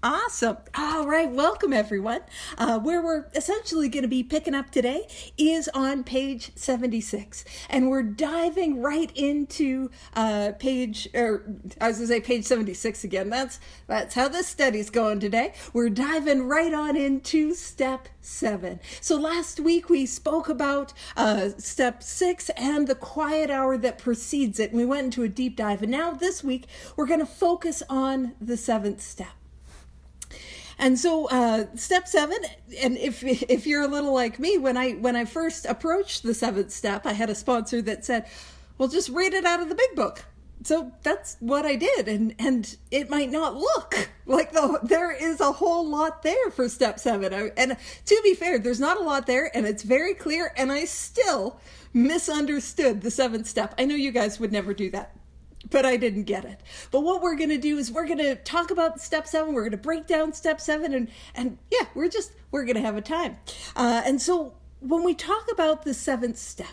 Awesome. All right. Welcome, everyone. Where we're essentially going to be picking up today is on page 76. And we're diving right into page 76 again. That's how this study's going today. We're diving right on into step 7. So last week we spoke about step 6 and the quiet hour that precedes it. And we went into a deep dive. And now this week we're going to focus on the 7th step. And so step 7, and if you're a little like me, when I first approached the 7th step, I had a sponsor that said, well, just read it out of the big book. So that's what I did, and it might not look like there is a whole lot there for step 7. And to be fair, there's not a lot there, and it's very clear, and I still misunderstood the 7th step. I know you guys would never do that, but I didn't get it. But what we're going to do is we're going to talk about step 7. We're going to break down step 7 and yeah, we're going to have a time. And so when we talk about the 7th step,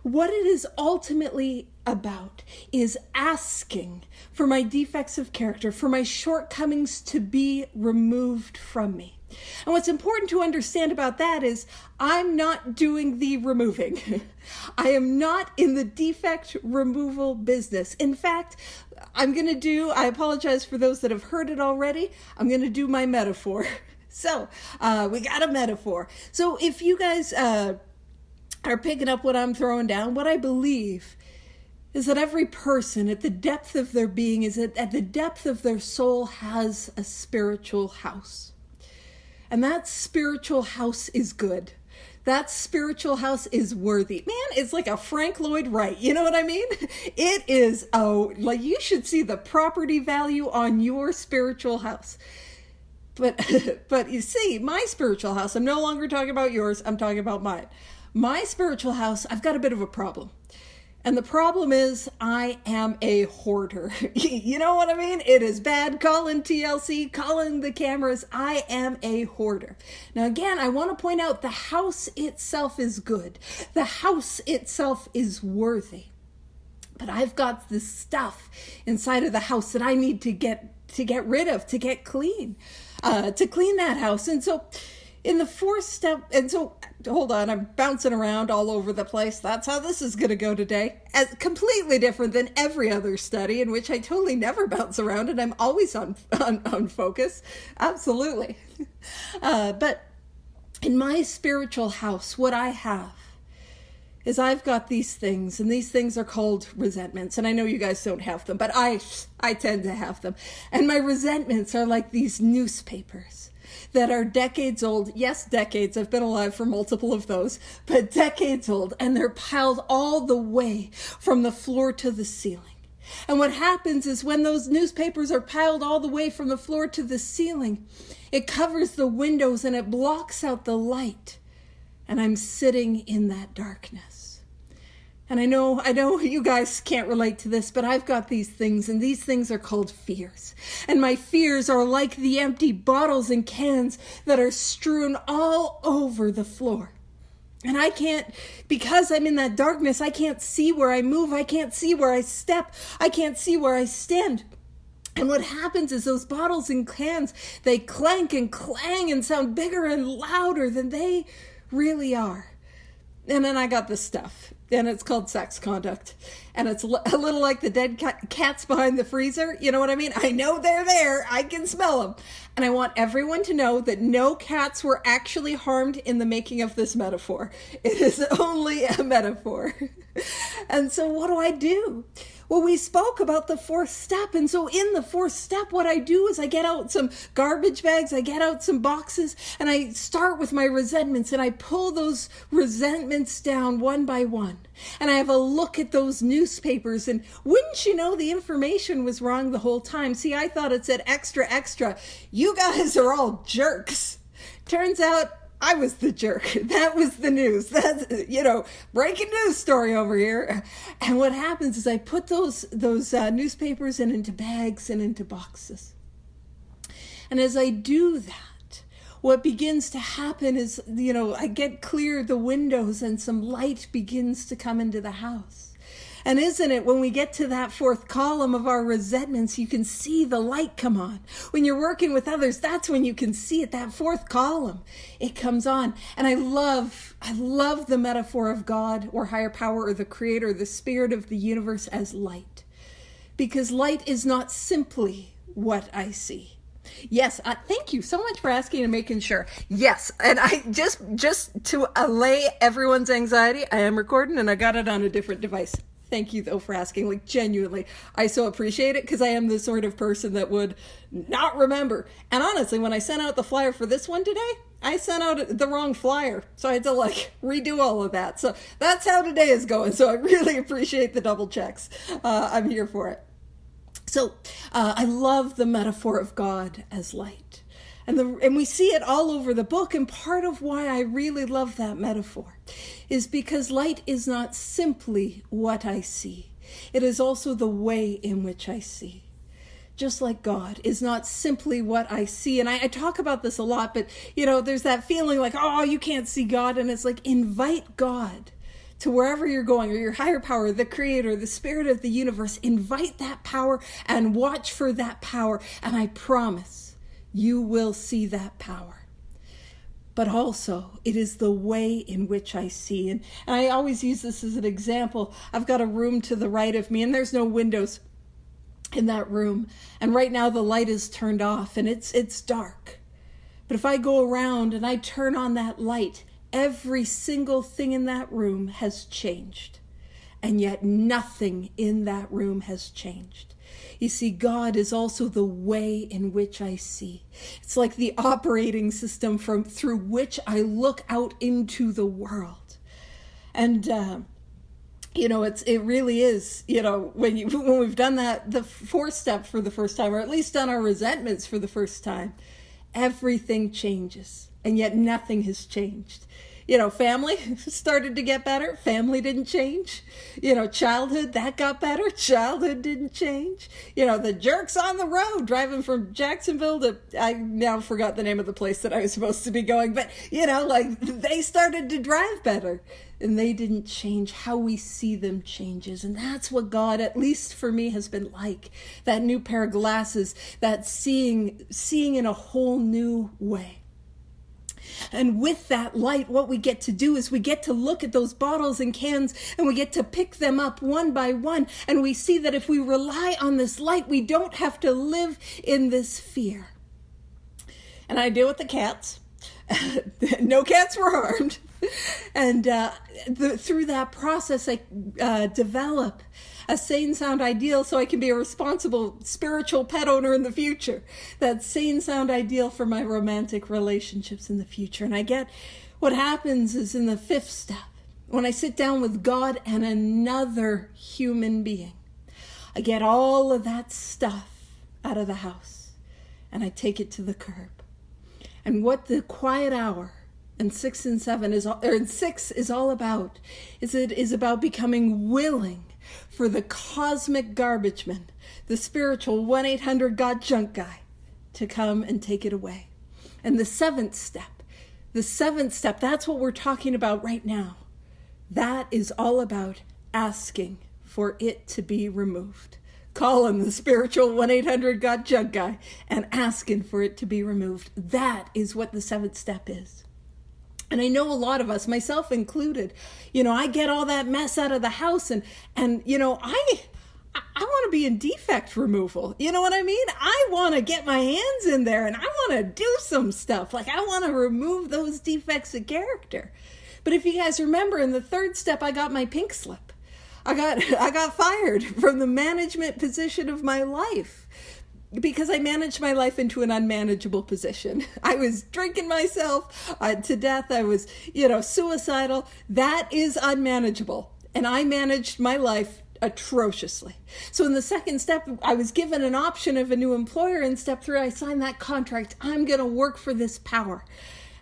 what it is ultimately about is asking for my defects of character, for my shortcomings to be removed from me. And what's important to understand about that is I'm not doing the removing. I am not in the defect removal business. In fact, I apologize for those that have heard it already, I'm going to do my metaphor. So we got a metaphor. So if you guys are picking up what I'm throwing down, what I believe is that every person at the depth of their being, at the depth of their soul, has a spiritual house. And that spiritual house is good. That spiritual house is worthy. Man, it's like a Frank Lloyd Wright. You know what I mean? It is, like you should see the property value on your spiritual house. But you see, my spiritual house, I'm no longer talking about yours, I'm talking about mine. My spiritual house, I've got a bit of a problem. And the problem is I am a hoarder. You know what I mean? It is bad calling TLC, calling the cameras. I am a hoarder. Now again, I want to point out the house itself is good. The house itself is worthy. But I've got this stuff inside of the house that I need to get rid of, to get clean, to clean that house. And so in the 4th step, and so hold on, I'm bouncing around all over the place. That's how this is going to go today. As completely different than every other study in which I totally never bounce around and I'm always on focus. Absolutely. But in my spiritual house, what I have is I've got these things, and these things are called resentments. And I know you guys don't have them, but I tend to have them. And my resentments are like these newspapers that are decades old. Yes, decades. I've been alive for multiple of those, but decades old. And they're piled all the way from the floor to the ceiling. And what happens is when those newspapers are piled all the way from the floor to the ceiling, it covers the windows and it blocks out the light. And I'm sitting in that darkness. And I know you guys can't relate to this, but I've got these things, and these things are called fears. And my fears are like the empty bottles and cans that are strewn all over the floor. And I can't, because I'm in that darkness, I can't see where I move, I can't see where I step, I can't see where I stand. And what happens is those bottles and cans, they clank and clang and sound bigger and louder than they really are. And then I got this stuff, and it's called sex conduct. And it's a little like the dead cats behind the freezer. You know what I mean? I know they're there. I can smell them. And I want everyone to know that no cats were actually harmed in the making of this metaphor. It is only a metaphor. And so what do? Well, we spoke about the 4th step. And so in the 4th step, what I do is I get out some garbage bags, I get out some boxes, and I start with my resentments, and I pull those resentments down one by one. And I have a look at those newspapers, and wouldn't you know, the information was wrong the whole time. See, I thought it said extra, extra. You guys are all jerks. Turns out I was the jerk. That was the news. That's, breaking news story over here. And what happens is I put those newspapers into bags and into boxes. And as I do that, what begins to happen is, I get clear the windows and some light begins to come into the house. And isn't it, when we get to that fourth column of our resentments, you can see the light come on. When you're working with others, that's when you can see it, that fourth column. It comes on. And I love the metaphor of God or higher power or the creator, the spirit of the universe as light. Because light is not simply what I see. Yes, thank you so much for asking and making sure. Yes, and I just to allay everyone's anxiety, I am recording and I got it on a different device. Thank you though for asking, like genuinely. I so appreciate it because I am the sort of person that would not remember. And honestly, when I sent out the flyer for this one today, I sent out the wrong flyer. So I had to redo all of that. So that's how today is going. So I really appreciate the double checks. I'm here for it. So I love the metaphor of God as light. And we see it all over the book. And part of why I really love that metaphor is because light is not simply what I see. It is also the way in which I see. Just like God is not simply what I see. And I talk about this a lot, but there's that feeling like, oh, you can't see God. And it's like, invite God to wherever you're going, or your higher power, the creator, the spirit of the universe. Invite that power and watch for that power. And I promise you will see that power. But also, it is the way in which I see. And I always use this as an example. I've got a room to the right of me, and there's no windows in that room. And right now the light is turned off, and it's dark. But if I go around and I turn on that light, every single thing in that room has changed. And yet nothing in that room has changed. You see, God is also the way in which I see. It's like the operating system through which I look out into the world. And it really is, when we've done that, the fourth step for the first time, or at least done our resentments for the first time, everything changes, and yet nothing has changed. Family started to get better. Family didn't change. Childhood, that got better. Childhood didn't change. The jerks on the road driving from Jacksonville to, I now forgot the name of the place that I was supposed to be going, but they started to drive better, and they didn't change. How we see them changes. And that's what God, at least for me, has been like. That new pair of glasses, that seeing in a whole new way. And with that light, what we get to do is we get to look at those bottles and cans, and we get to pick them up one by one. And we see that if we rely on this light, we don't have to live in this fear. And I deal with the cats. No cats were harmed. And through that process, I develop a sane, sound ideal so I can be a responsible spiritual pet owner in the future. That sane, sound ideal for my romantic relationships in the future. And I get what happens is in the fifth step, when I sit down with God and another human being, I get all of that stuff out of the house and I take it to the curb. And what the quiet hour and 6 and 7 6 is all about is about becoming willing for the cosmic garbage man, the spiritual 1-800-GOT-JUNK guy, to come and take it away. And the seventh step, that's what we're talking about right now. That is all about asking for it to be removed. Calling the spiritual 1-800-GOT-JUNK guy and asking for it to be removed. That is what the seventh step is. And I know a lot of us, myself included, I get all that mess out of the house and I want to be in defect removal. You know what I mean? I want to get my hands in there and I want to do some stuff. I want to remove those defects of character. But if you guys remember, in the third step, I got my pink slip. I got fired from the management position of my life. Because I managed my life into an unmanageable position. I was drinking myself to death. I was, suicidal. That is unmanageable. And I managed my life atrociously. So in the second step, I was given an option of a new employer. In step 3, I signed that contract. I'm going to work for this power.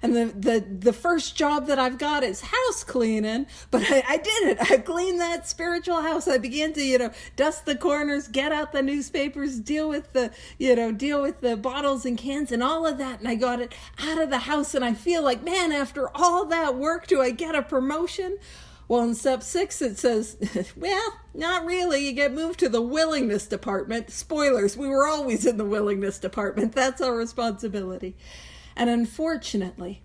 And the first job that I've got is house cleaning, but I did it. I cleaned that spiritual house. I began to, dust the corners, get out the newspapers, deal with the bottles and cans and all of that. And I got it out of the house. And I feel like, man, after all that work, do I get a promotion? Well, in step 6, it says, well, not really. You get moved to the willingness department. Spoilers, we were always in the willingness department. That's our responsibility. And unfortunately,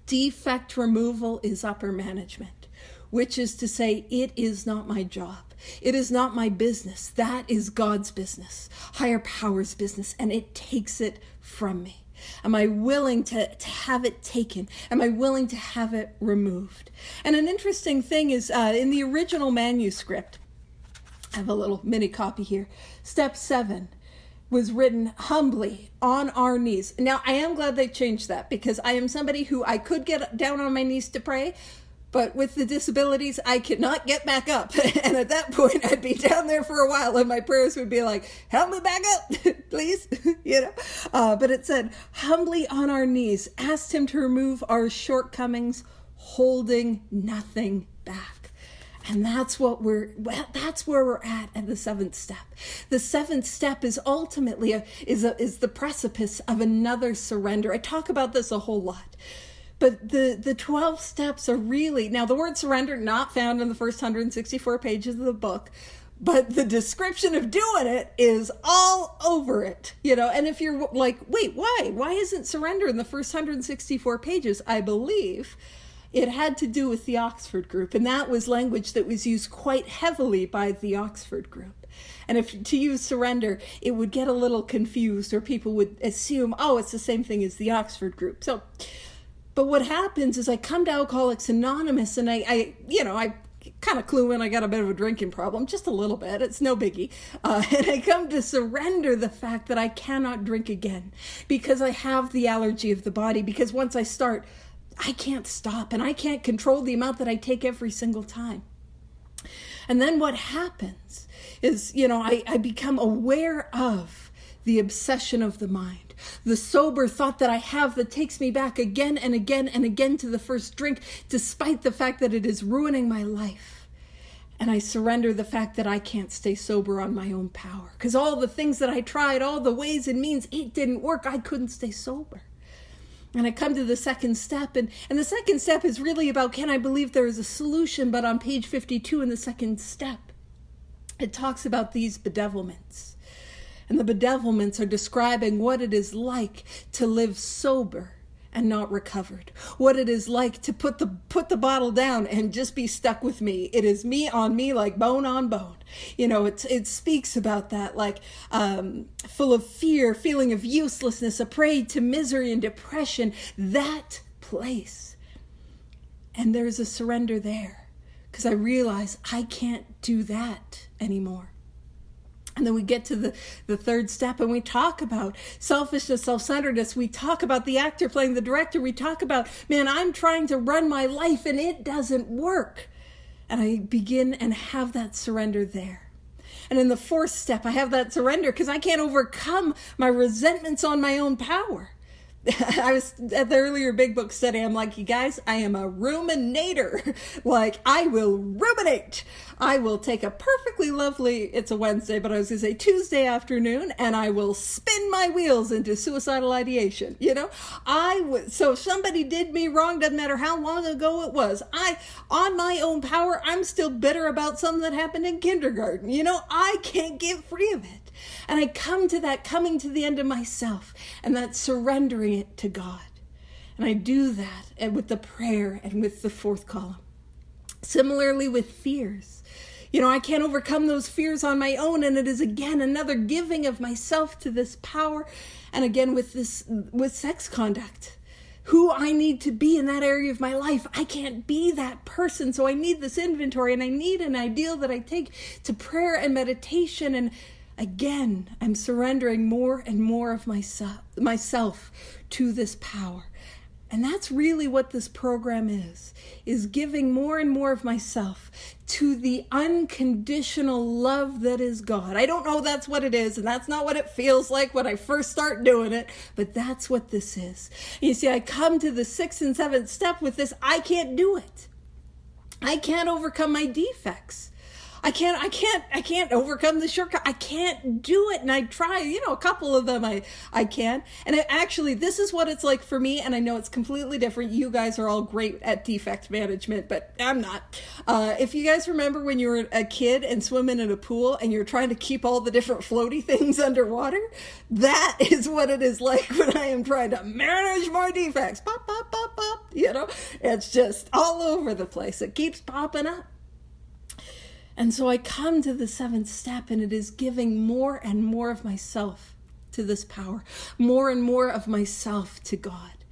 defect removal is upper management, which is to say, it is not my job. It is not my business. That is God's business, higher power's business, and it takes it from me. Am I willing to have it taken? Am I willing to have it removed? And an interesting thing is in the original manuscript, I have a little mini copy here, step 7 was written humbly on our knees. Now, I am glad they changed that, because I am somebody who I could get down on my knees to pray, but with the disabilities, I could not get back up. And at that point, I'd be down there for a while, and my prayers would be like, help me back up, please. But it said, humbly on our knees, asked him to remove our shortcomings, holding nothing back. And that's where we're at the 7th step. The 7th step is ultimately is the precipice of another surrender. I talk about this a whole lot. But the 12 steps are really, now the word surrender not found in the first 164 pages of the book, but the description of doing it is all over it, and if you're like, wait, why isn't surrender in the first 164 pages? I believe it had to do with the Oxford group, and that was language that was used quite heavily by the Oxford group. And if to use surrender, it would get a little confused, or people would assume, oh, it's the same thing as the Oxford group. But what happens is I come to Alcoholics Anonymous, and I kind of clue in I got a bit of a drinking problem, just a little bit, it's no biggie. And I come to surrender the fact that I cannot drink again because I have the allergy of the body, because once I start, I can't stop, and I can't control the amount that I take every single time. And then what happens is, I become aware of the obsession of the mind, the sober thought that I have that takes me back again and again and again to the first drink, despite the fact that it is ruining my life. And I surrender the fact that I can't stay sober on my own power, because all the things that I tried, all the ways and means, it didn't work. I couldn't stay sober. And I come to the 2nd step, and the 2nd step is really about, can I believe there is a solution? But on page 52 in the 2nd step, it talks about these bedevilments. And the bedevilments are describing what it is like to live sober and not recovered. What it is like to put the bottle down and just be stuck with me. It is me on me, like bone on bone. It speaks about that, like full of fear, feeling of uselessness, a prey to misery and depression, that place. And there's a surrender there, because I realize I can't do that anymore. And then we get to the 3rd step, and we talk about selfishness, self-centeredness. We talk about the actor playing the director. We talk about, man, I'm trying to run my life and it doesn't work. And I begin and have that surrender there. And in the 4th step, I have that surrender because I can't overcome my resentments on my own power. I was at the earlier Big Book study. I'm like, you guys, I am a ruminator. Like, I will ruminate. I will take a perfectly lovely, it's a Wednesday, but I was going to say Tuesday afternoon, and I will spin my wheels into suicidal ideation. So if somebody did me wrong, doesn't matter how long ago it was, on my own power, I'm still bitter about something that happened in kindergarten. I can't get free of it. And I come to that coming to the end of myself, and that surrendering it to God. And I do that and with the prayer and with the 4th column. Similarly with fears. I can't overcome those fears on my own, and it is again another giving of myself to this power. And again with sex conduct. Who I need to be in that area of my life. I can't be that person, so I need this inventory, and I need an ideal that I take to prayer and meditation. And again, I'm surrendering more and more of myself to this power. And that's really what this program is giving more and more of myself to the unconditional love that is God. I don't know that's what it is, and that's not what it feels like when I first start doing it, but that's what this is. You see, I come to the 6th and 7th step with this. I can't do it. I can't overcome my defects. I can't overcome the shortcut. I can't do it. And I try, a couple of them I can. And actually, this is what it's like for me. And I know it's completely different. You guys are all great at defect management, but I'm not. If you guys remember when you were a kid and swimming in a pool and you're trying to keep all the different floaty things underwater, that is what it is like when I am trying to manage my defects. Pop, pop, pop, pop. It's just all over the place. It keeps popping up. And so I come to the seventh step, and it is giving more and more of myself to this power, more and more of myself to God.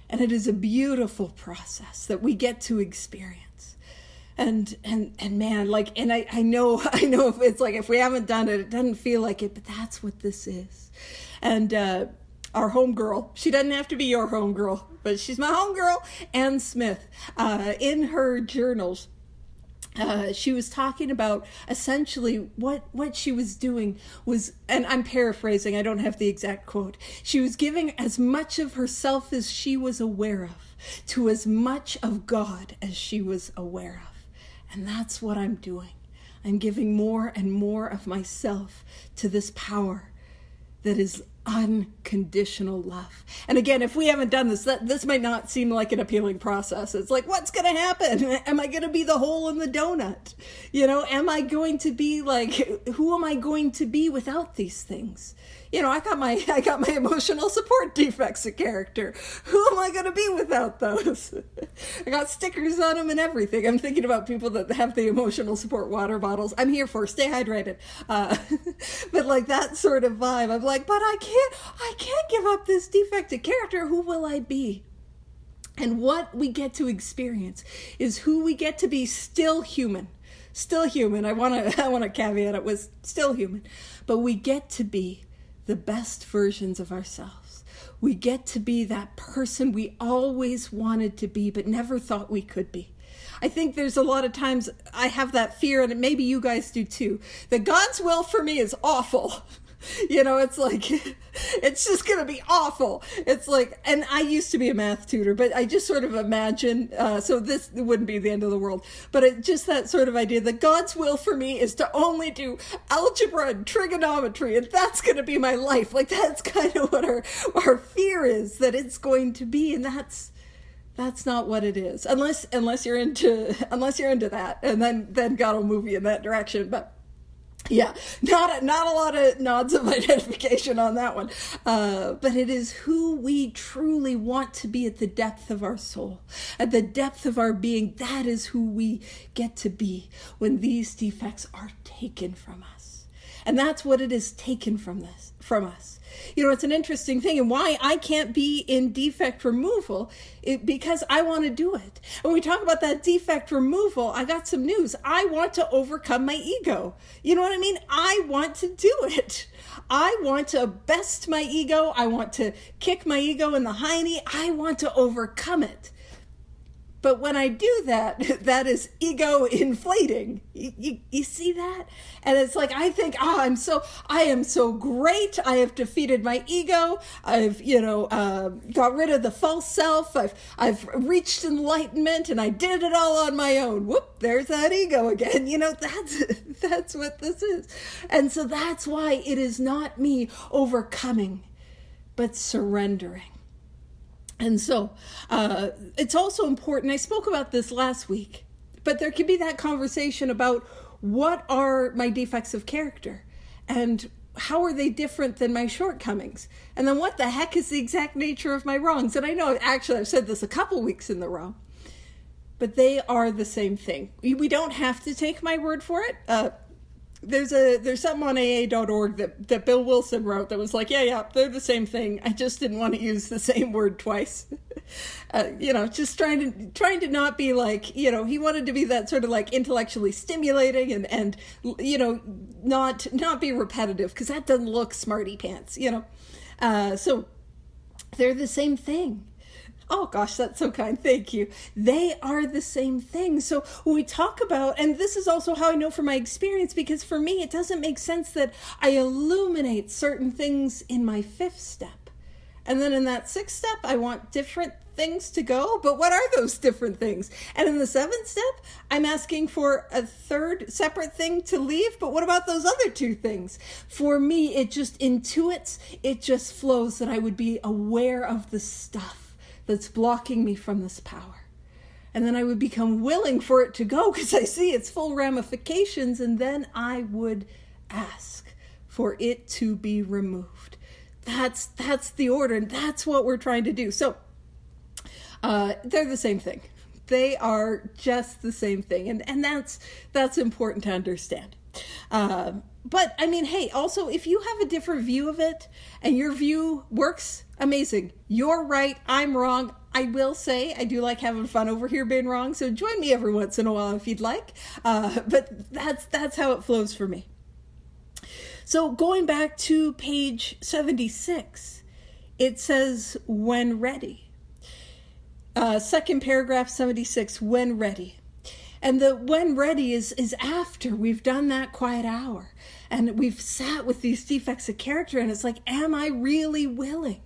And it is a beautiful process that we get to experience. And man, I know if it's like, if we haven't done it, it doesn't feel like it, but that's what this is. And our homegirl, she doesn't have to be your homegirl, but she's my homegirl, Ann Smith, in her journals, she was talking about essentially what she was doing was, and I'm paraphrasing, I don't have the exact quote. She was giving as much of herself as she was aware of to as much of God as she was aware of. And that's what I'm doing. I'm giving more and more of myself to this power that is unconditional love. And again, if we haven't done this, this might not seem like an appealing process. It's like, what's going to happen? Am I going to be the hole in the donut? Am I going to be like, who am I going to be without these things? I got my emotional support defects of character. Who am I going to be without those? I got stickers on them and everything. I'm thinking about people that have the emotional support water bottles. I'm here for, stay hydrated. But like that sort of vibe. I'm like, but I can't give up this defect of character. Who will I be? And what we get to experience is who we get to be, still human. Still human. I want to caveat it with still human. But we get to be the best versions of ourselves. We get to be that person we always wanted to be, but never thought we could be. I think there's a lot of times I have that fear, and maybe you guys do too, that God's will for me is awful. It's like, it's just going to be awful. It's like, and I used to be a math tutor, but I just sort of imagine, so this wouldn't be the end of the world, but just that sort of idea that God's will for me is to only do algebra and trigonometry, and that's going to be my life. Like, that's kind of what our fear is, that it's going to be, and that's not what it is. Unless you're into that, and then God will move you in that direction. But yeah, not a lot of nods of identification on that one. But it is who we truly want to be at the depth of our soul, at the depth of our being. That is who we get to be when these defects are taken from us. And that's what it is, taken from us. It's an interesting thing, and why I can't be in defect removal, because I want to do it. When we talk about that defect removal, I got some news. I want to overcome my ego. You know what I mean? I want to do it. I want to best my ego. I want to kick my ego in the hiney. I want to overcome it. But when I do that, that is ego inflating. You see that? And it's like, I think, I am so great. I have defeated my ego. I've, got rid of the false self. I've reached enlightenment, and I did it all on my own. Whoop, there's that ego again. That's what this is. And so that's why it is not me overcoming, but surrendering. And so it's also important, I spoke about this last week, but there can be that conversation about what are my defects of character and how are they different than my shortcomings? And then what the heck is the exact nature of my wrongs? And I know, actually, I've said this a couple weeks in the row, but they are the same thing. We don't have to take my word for it. There's something on AA.org that Bill Wilson wrote that was like, yeah, they're the same thing. I just didn't want to use the same word twice. Just trying to not be like, he wanted to be that sort of like intellectually stimulating and not be repetitive, because that doesn't look smarty pants, So they're the same thing. Oh gosh, that's so kind. Thank you. They are the same thing. So when we talk about, and this is also how I know from my experience, because for me, it doesn't make sense that I illuminate certain things in my fifth step. And then in that sixth step, I want different things to go, but what are those different things? And in the 7th step, I'm asking for a third separate thing to leave, but what about those other 2 things? For me, it just intuits, it just flows that I would be aware of the stuff that's blocking me from this power. And then I would become willing for it to go because I see its full ramifications, and then I would ask for it to be removed. That's the order, and that's what we're trying to do. So they're the same thing. They are just the same thing, and that's important to understand. But I mean, hey, also, if you have a different view of it and your view works, amazing. You're right, I'm wrong. I will say I do like having fun over here being wrong, so join me every once in a while if you'd like. But that's how it flows for me. So going back to page 76, it says, when ready. Second paragraph, 76, when ready. And the when ready is after we've done that quiet hour and we've sat with these defects of character, and it's like, am I really willing?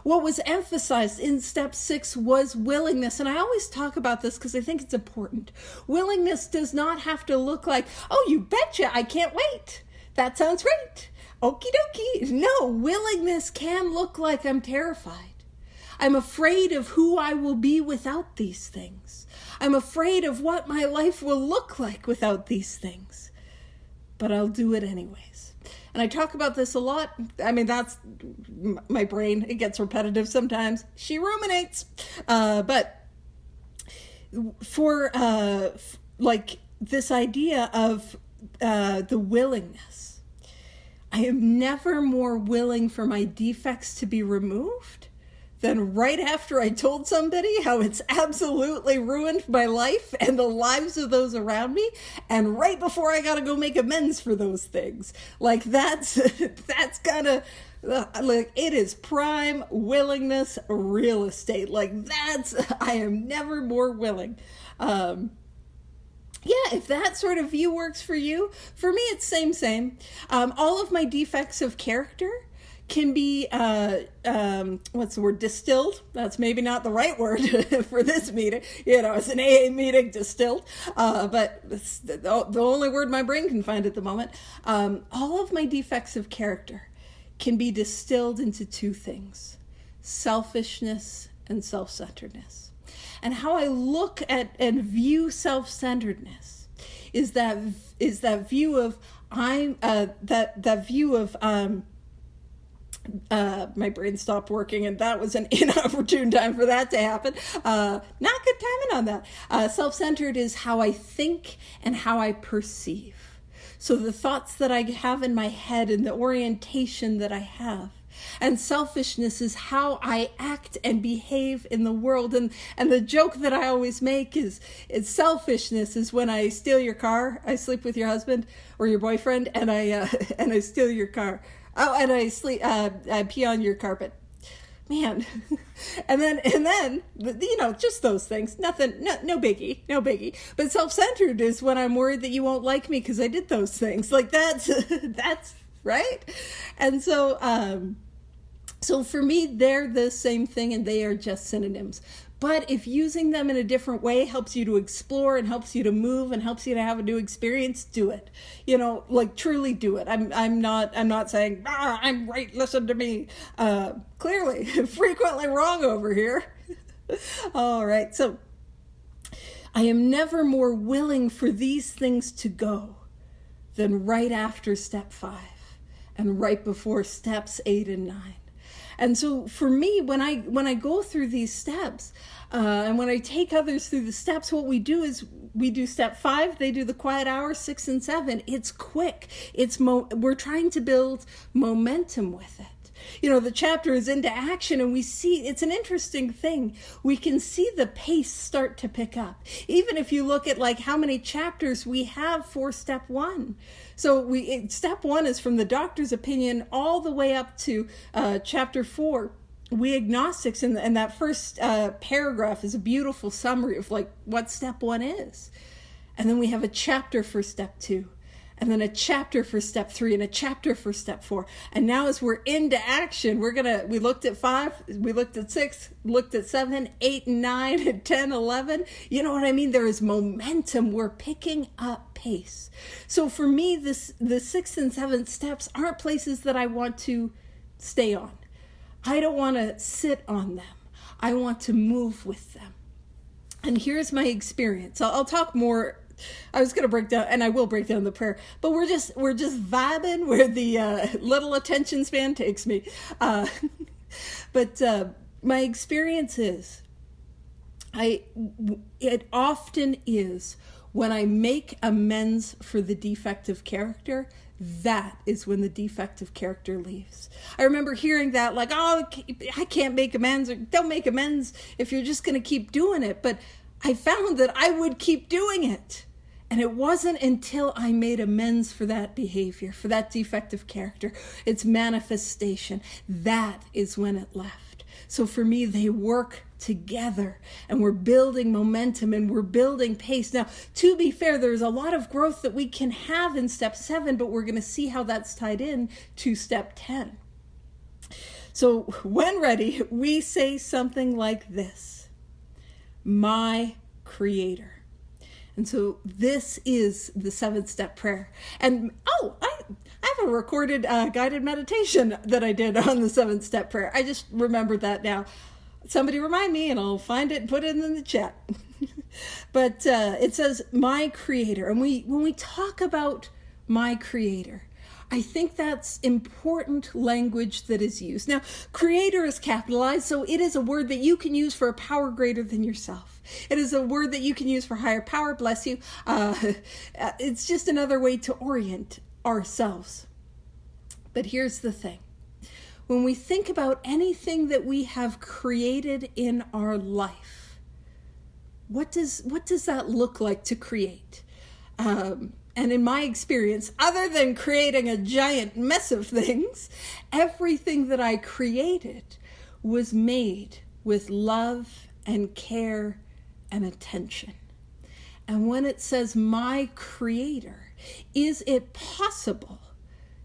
What was emphasized in step 6 was willingness. And I always talk about this because I think it's important. Willingness does not have to look like, oh, you betcha, I can't wait. That sounds great. Okie dokie. No, willingness can look like I'm terrified. I'm afraid of who I will be without these things. I'm afraid of what my life will look like without these things. But I'll do it anyways. And I talk about this a lot. I mean, that's my brain. It gets repetitive sometimes. She ruminates. But for like this idea of the willingness, I am never more willing for my defects to be removed than right after I told somebody how it's absolutely ruined my life and the lives of those around me, and right before I gotta go make amends for those things. Like that's kind of like, it is prime willingness real estate. Like I am never more willing. Yeah, if that sort of view works for you, for me it's same. All of my defects of character can be, what's the word, distilled. That's maybe not the right word for this meeting. It's an AA meeting, distilled. But it's the only word my brain can find at the moment. All of my defects of character can be distilled into 2 things: selfishness and self-centeredness. And how I look at and view self-centeredness is that view of my brain stopped working, and that was an inopportune time for that to happen. Not good timing on that. Self-centered is how I think and how I perceive. So the thoughts that I have in my head and the orientation that I have. And selfishness is how I act and behave in the world. And the joke that I always make is selfishness is when I steal your car. I sleep with your husband or your boyfriend, and I steal your car. Oh, and I pee on your carpet. Man. and then just those things. Nothing, no biggie. But self-centered is when I'm worried that you won't like me because I did those things. Like that's right. And so for me, they're the same thing, and they are just synonyms. But if using them in a different way helps you to explore and helps you to move and helps you to have a new experience, do it. Truly do it. I'm not saying, I'm right, listen to me. Clearly, frequently wrong over here. All right, so I am never more willing for these things to go than right after step 5 and right before steps 8 and 9. And so for me, when I go through these steps, and when I take others through the steps, what we do is we do step 5, they do the quiet hour, 6 and 7. It's quick. We're trying to build momentum with it. The chapter is into action, and we see, it's an interesting thing. We can see the pace start to pick up. Even if you look at how many chapters we have for step 1. So step 1 is from the doctor's opinion all the way up to chapter 4. We agnostics, and that first paragraph is a beautiful summary of what step 1 is. And then we have a chapter for step 2. and then a chapter for step 3 and a chapter for step 4. And now as we're into action, we looked at 5, we looked at 6, looked at 7, 8, and 9, and 10, 11. You know what I mean? There is momentum. We're picking up pace. So for me, the 6th and 7th steps aren't places that I want to stay on. I don't want to sit on them. I want to move with them. And here's my experience. I'll talk more. I was going to break down, and I will break down the prayer, but we're just vibing where the little attention span takes me. But my experience is, it often is when I make amends for the defective character, that is when the defective character leaves. I remember hearing that like, oh, I can't make amends, or don't make amends if you're just going to keep doing it. But I found that I would keep doing it. And it wasn't until I made amends for that behavior, for that defective character, its manifestation, that is when it left. So for me, they work together, and we're building momentum and we're building pace. Now, to be fair, there's a lot of growth that we can have in step 7, but we're going to see how that's tied in to step 10. So when ready, we say something like this: my Creator. And so this is the 7th step prayer. And I have a recorded guided meditation that I did on the 7th step prayer. I just remembered that now. Somebody remind me and I'll find it and put it in the chat. But it says, my Creator. And when we talk about my Creator, I think that's important language that is used. Now, Creator is capitalized, so it is a word that you can use for a power greater than yourself. It is a word that you can use for higher power, bless you. It's just another way to orient ourselves. But here's the thing. When we think about anything that we have created in our life, what does that look like to create? And in my experience, other than creating a giant mess of things, everything that I created was made with love and care and attention. And when it says my Creator, is it possible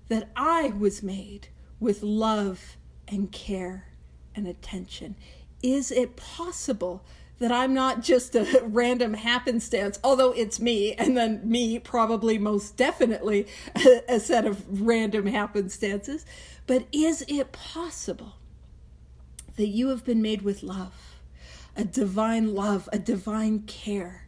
that I was made with love and care and attention? Is it possible that I'm not just a random happenstance, although it's me, and then me probably most definitely a set of random happenstances, but is it possible that you have been made with love, a divine care?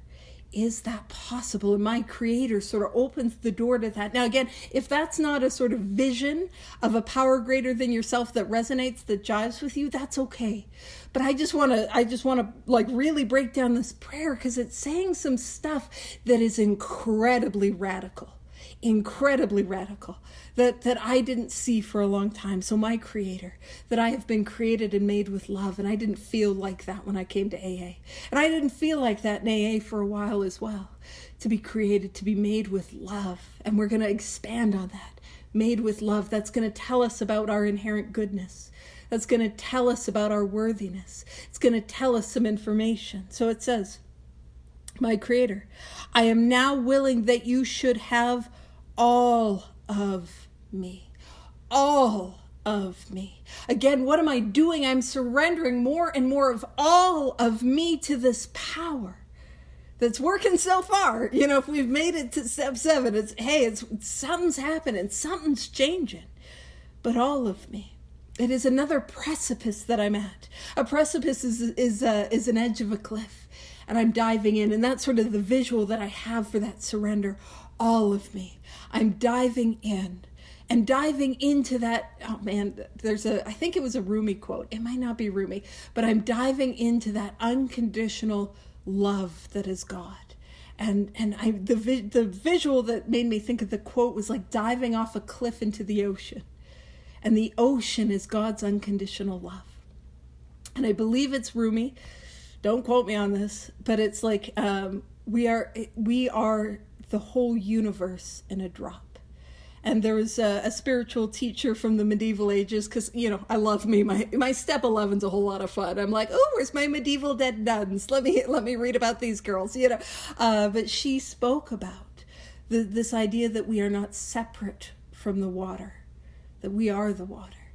Is that possible? And my Creator sort of opens the door to that. Now, again, if that's not a sort of vision of a power greater than yourself that resonates, that jives with you, that's okay. But I just want to like really break down this prayer, because it's saying some stuff that is incredibly radical, that I didn't see for a long time. So my Creator, that I have been created and made with love, and I didn't feel like that when I came to AA. And I didn't feel like that in AA for a while as well. To be created, to be made with love. And we're going to expand on that. Made with love, that's going to tell us about our inherent goodness. That's going to tell us about our worthiness. It's going to tell us some information. So it says, my Creator, I am now willing that you should have all of me. All of me. Again, what am I doing? I'm surrendering more and more of all of me to this power that's working so far. You know, if we've made it to step 7, it's something's happening, something's changing. But all of me. It is another precipice that I'm at. A precipice is an edge of a cliff, and I'm diving in, and that's sort of the visual that I have for that surrender. All of me. I'm diving in. And diving into that, oh man, I think it was a Rumi quote. It might not be Rumi, but I'm diving into that unconditional love that is God. And the visual that made me think of the quote was like diving off a cliff into the ocean. And the ocean is God's unconditional love. And I believe it's Rumi. Don't quote me on this, but it's like we are the whole universe in a drop. And there was a spiritual teacher from the medieval ages, because, you know, I love me. My step 11's a whole lot of fun. I'm like, oh, where's my medieval dead nuns? Let me read about these girls, you know. But she spoke about This idea that we are not separate from the water, that we are the water,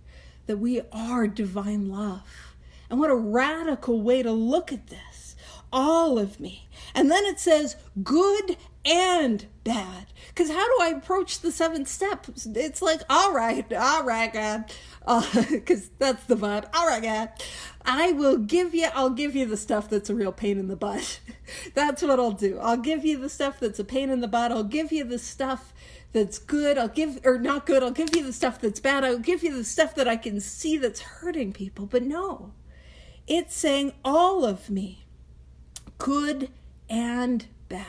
that we are divine love. And what a radical way to look at this. All of me. And then it says good and bad. Because how do I approach the 7th step? It's like, all right, God. Because that's the vibe. All right, God. I'll give you the stuff that's a real pain in the butt. That's what I'll do. I'll give you the stuff that's a pain in the butt. I'll give you the stuff that's good. I'll give you the stuff that's bad. I'll give you the stuff that I can see that's hurting people. But no, it's saying all of me, good and bad.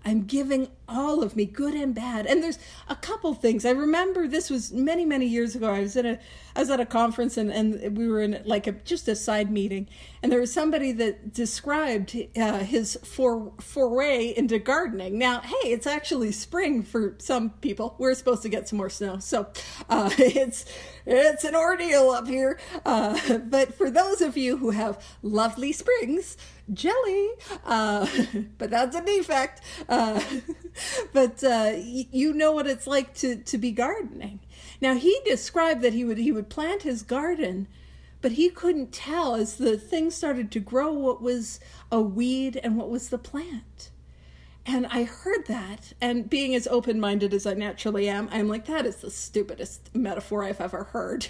I'm giving all of me, good and bad. And there's a couple things. I remember this was many, many years ago. I was at a conference and we were in like just a side meeting. And there was somebody that described his foray into gardening. Now, hey, it's actually spring for some people. We're supposed to get some more snow. So it's an ordeal up here. But for those of you who have lovely springs, jelly, but that's a defect. But you know what it's like to be gardening. Now he described that he would plant his garden, but he couldn't tell as the things started to grow what was a weed and what was the plant. And I heard that, and being as open-minded as I naturally am, I'm like, that is the stupidest metaphor I've ever heard.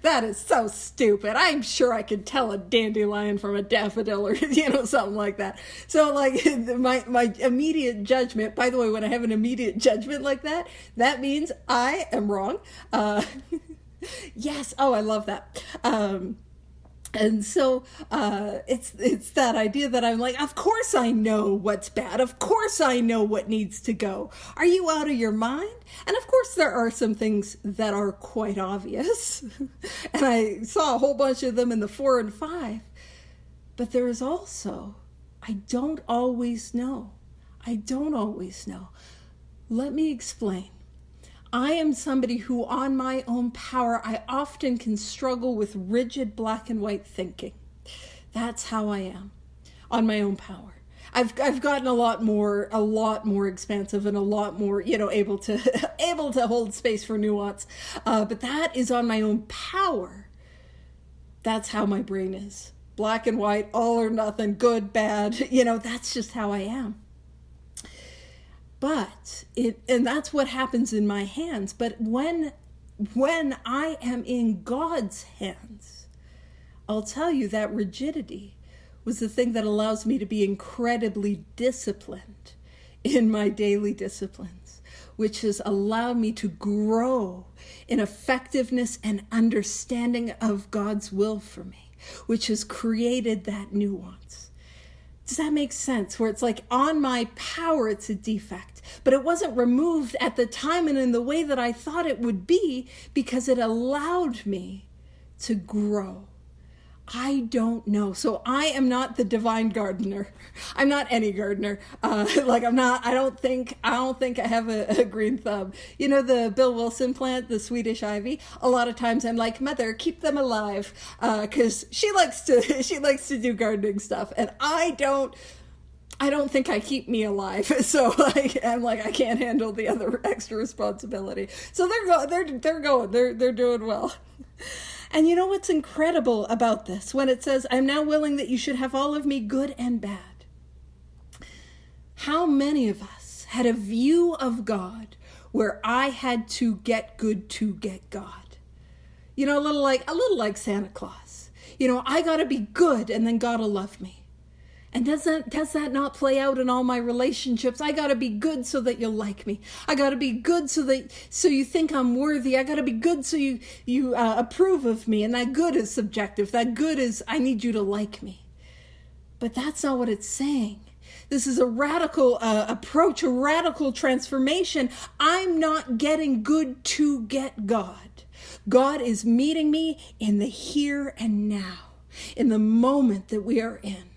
That is so stupid. I'm sure I could tell a dandelion from a daffodil or, something like that. So like my immediate judgment, by the way, when I have an immediate judgment like that, that means I am wrong. Yes. Oh, I love that. And so it's that idea that I'm like, of course I know what's bad. Of course I know what needs to go. Are you out of your mind? And of course there are some things that are quite obvious. And I saw a whole bunch of them in the 4 and 5. But there is also, I don't always know. Let me explain. I am somebody who, on my own power, I often can struggle with rigid black and white thinking. That's how I am, on my own power. I've gotten a lot more expansive and a lot more, able to hold space for nuance. But that is on my own power. That's how my brain is. Black and white, all or nothing, good, bad. That's just how I am. And that's what happens in my hands. But when I am in God's hands, I'll tell you that rigidity was the thing that allows me to be incredibly disciplined in my daily disciplines, which has allowed me to grow in effectiveness and understanding of God's will for me, which has created that nuance. Does that make sense? Where it's like on my power, it's a defect, but it wasn't removed at the time and in the way that I thought it would be because it allowed me to grow. I don't know. So I am not the divine gardener. I'm not any gardener. I don't think I have a green thumb. The Bill Wilson plant, the Swedish ivy. A lot of times I'm like, Mother, keep them alive. Cause she likes to do gardening stuff. And I don't think I keep me alive. So I'm like, I can't handle the other extra responsibility. So they're doing well. And you know what's incredible about this? When it says, I'm now willing that you should have all of me, good and bad. How many of us had a view of God where I had to get good to get God? A little like Santa Claus. I gotta be good and then God will love me. And does that not play out in all my relationships? I gotta be good so that you'll like me. I gotta be good so you think I'm worthy. I gotta be good so you approve of me. And that good is subjective. That good is I need you to like me. But that's not what it's saying. This is a radical approach, a radical transformation. I'm not getting good to get God. God is meeting me in the here and now, in the moment that we are in.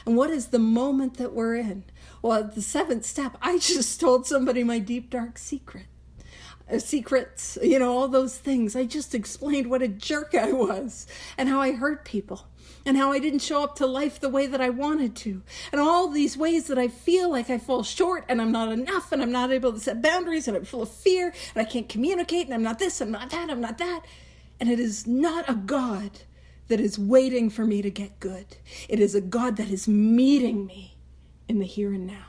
And what is the moment that we're in? Well, at the 7th step, I just told somebody my deep, dark secret. secrets, all those things. I just explained what a jerk I was and how I hurt people and how I didn't show up to life the way that I wanted to, and all these ways that I feel like I fall short and I'm not enough and I'm not able to set boundaries and I'm full of fear and I can't communicate and I'm not this, I'm not that, I'm not that. And it is not a God that is waiting for me to get good. It is a God that is meeting me in the here and now,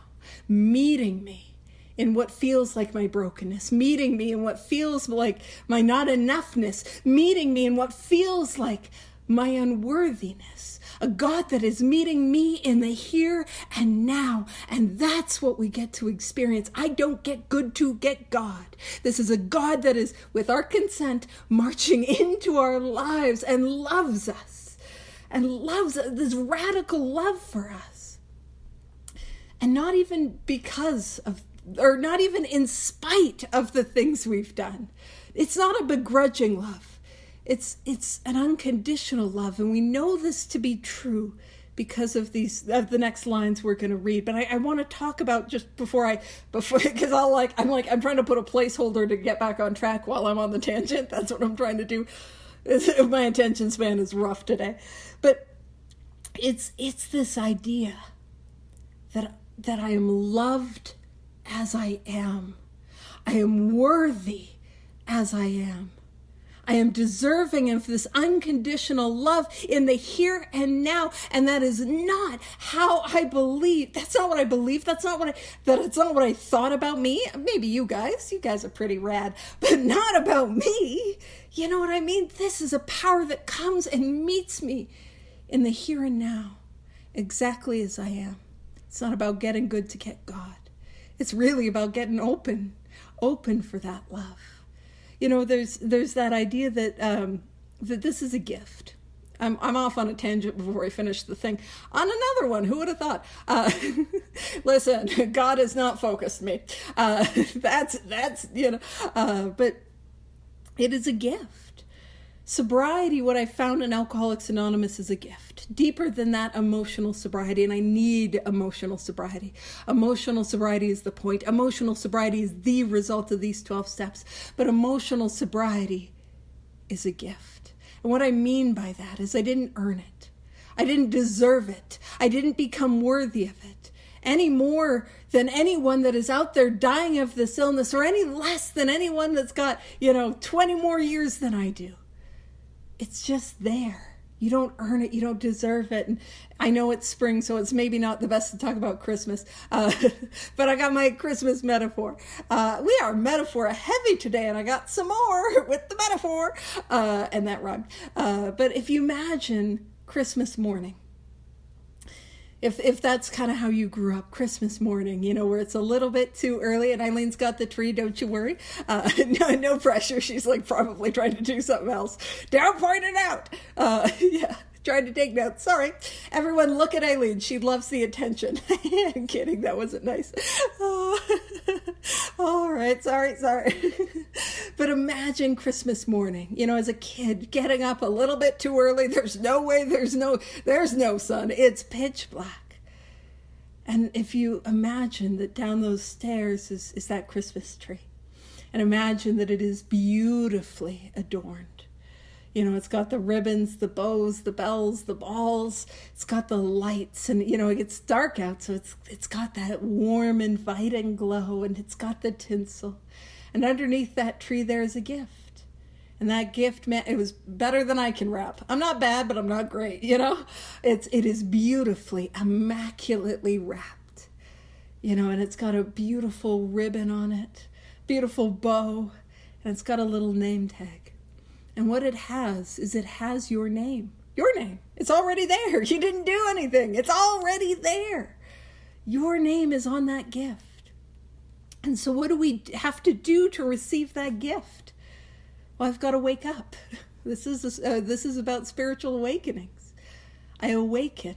meeting me in what feels like my brokenness, meeting me in what feels like my not enoughness, meeting me in what feels like my unworthiness. A God that is meeting me in the here and now. And that's what we get to experience. I don't get good to get God. This is a God that is, with our consent, marching into our lives and loves us. And loves us, this radical love for us. And not even because of, or not even in spite of the things we've done. It's not a begrudging love. It's an unconditional love, and we know this to be true because of the next lines we're going to read. But I want to talk about just before because I'm trying to put a placeholder to get back on track while I'm on the tangent. That's what I'm trying to do. My attention span is rough today, but it's this idea that I am loved as I am. I am worthy as I am. I am deserving of this unconditional love in the here and now. And that is not how I believe. That's not what I believe. That's not what I thought about me. Maybe you guys are pretty rad, but not about me. You know what I mean? This is a power that comes and meets me in the here and now, exactly as I am. It's not about getting good to get God. It's really about getting open for that love. There's that idea that that this is a gift. I'm off on a tangent before I finish the thing. On another one, who would have thought? Listen, God has not focused me. But it is a gift. Sobriety, what I found in Alcoholics Anonymous, is a gift. Deeper than that, emotional sobriety, and I need emotional sobriety. Emotional sobriety is the point. Emotional sobriety is the result of these 12 steps. But emotional sobriety is a gift. And what I mean by that is I didn't earn it. I didn't deserve it. I didn't become worthy of it any more than anyone that is out there dying of this illness, or any less than anyone that's got, 20 more years than I do. It's just there. You don't earn it. You don't deserve it. And I know it's spring, so it's maybe not the best to talk about Christmas. But I got my Christmas metaphor. We are metaphor heavy today, and I got some more with the metaphor. And that rhymed. But if you imagine Christmas morning, if that's kind of how you grew up, Christmas morning, where it's a little bit too early, and Eileen's got the tree, don't you worry. No pressure. She's probably trying to do something else. Don't point it out. Yeah, trying to take notes. Sorry. Everyone look at Eileen. She loves the attention. I'm kidding. That wasn't nice. Oh. All right. Sorry. But imagine Christmas morning, as a kid, getting up a little bit too early. There's no way. There's no sun. It's pitch black. And if you imagine that down those stairs is that Christmas tree, and imagine that it is beautifully adorned. It's got the ribbons, the bows, the bells, the balls. It's got the lights, and it gets dark out, so it's got that warm, inviting glow, and it's got the tinsel. And underneath that tree there is a gift. And that gift, man, it was better than I can wrap. I'm not bad, but I'm not great, It is beautifully, immaculately wrapped, and it's got a beautiful ribbon on it, beautiful bow, and it's got a little name tag. And what it has is your name. Your name. It's already there. You didn't do anything. It's already there. Your name is on that gift. And so what do we have to do to receive that gift? Well, I've got to wake up. This is about spiritual awakenings. I awaken,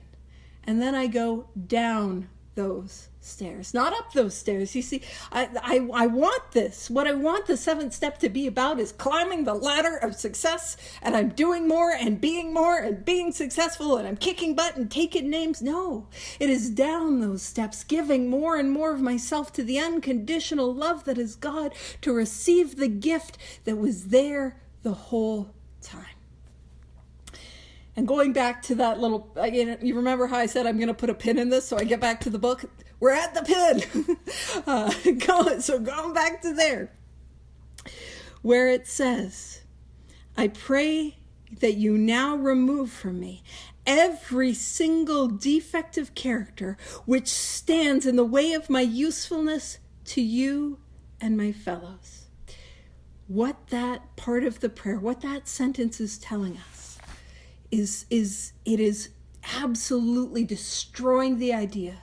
and then I go down those stairs, not up those stairs. You see, I want this. What I want the seventh step to be about is climbing the ladder of success, and I'm doing more and being successful, and I'm kicking butt and taking names. No, it is down those steps, giving more and more of myself to the unconditional love that is God, to receive the gift that was there the whole time. And going back to that little, you remember how I said I'm going to put a pin in this so I get back to the book? We're at the pin. Going back to there, where it says, I pray that you now remove from me every single defective character which stands in the way of my usefulness to you and my fellows. What that part of the prayer, what that sentence is telling us, is it is absolutely destroying the idea